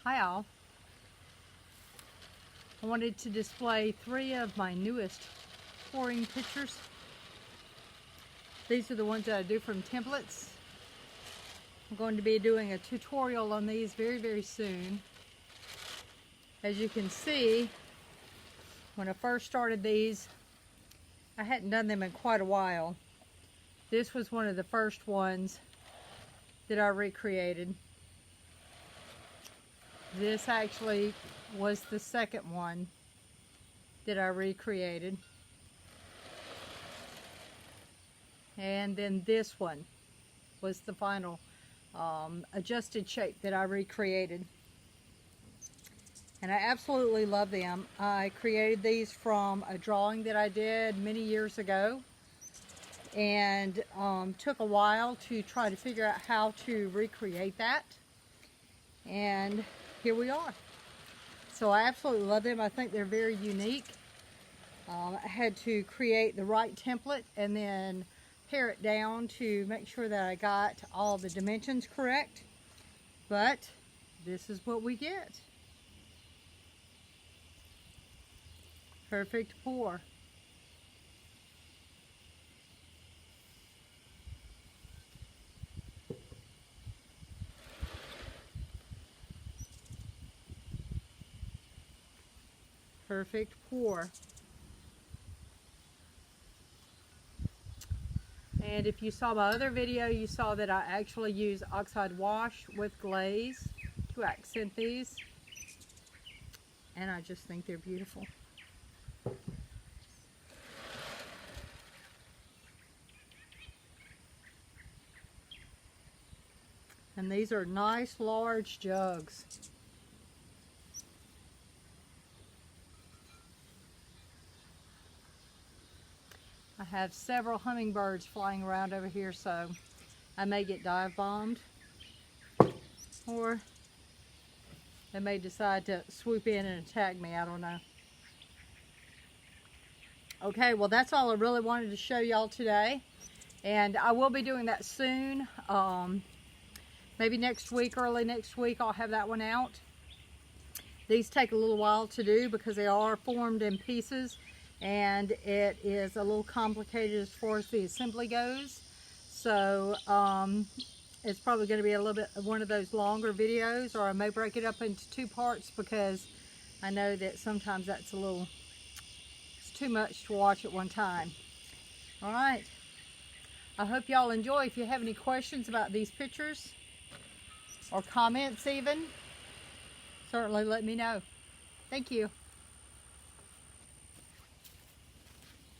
Hi all. I wanted to display 3 of my newest pouring pictures. These are the ones that I do from templates. I'm going to be doing a tutorial on these very soon. As you can see, when I first started these, I hadn't done them in quite a while. This was one of the first ones that I recreated. This actually was the second one that I recreated. And then this one was the final adjusted shape that I recreated. And I absolutely love them. I created these from a drawing that I did many years ago. And took a while to try to figure out how to recreate that. And here we are. So I absolutely love them. I think they're very unique. I had to create the right template and then pare it down to make sure that I got all the dimensions correct. But this is what we get. Perfect pour. Perfect pour. And if you saw my other video, you saw that I actually use oxide wash with glaze to accent these. And I just think they're beautiful. And these are nice large jugs. I have several hummingbirds flying around over here, so I may get dive bombed, or they may decide to swoop in and attack me. I don't know. Okay, well that's all I really wanted to show y'all today, and I will be doing that soon. Maybe next week, early next week, I'll have that one out. These take a little while to do because they are formed in pieces. And it is a little complicated as far as the assembly goes. So it's probably going to be a little bit one of those longer videos, or I may break it up into 2 parts because I know that sometimes that's it's too much to watch at one time. All right. I hope y'all enjoy. If you have any questions about these pictures or comments even, certainly let me know. Thank you.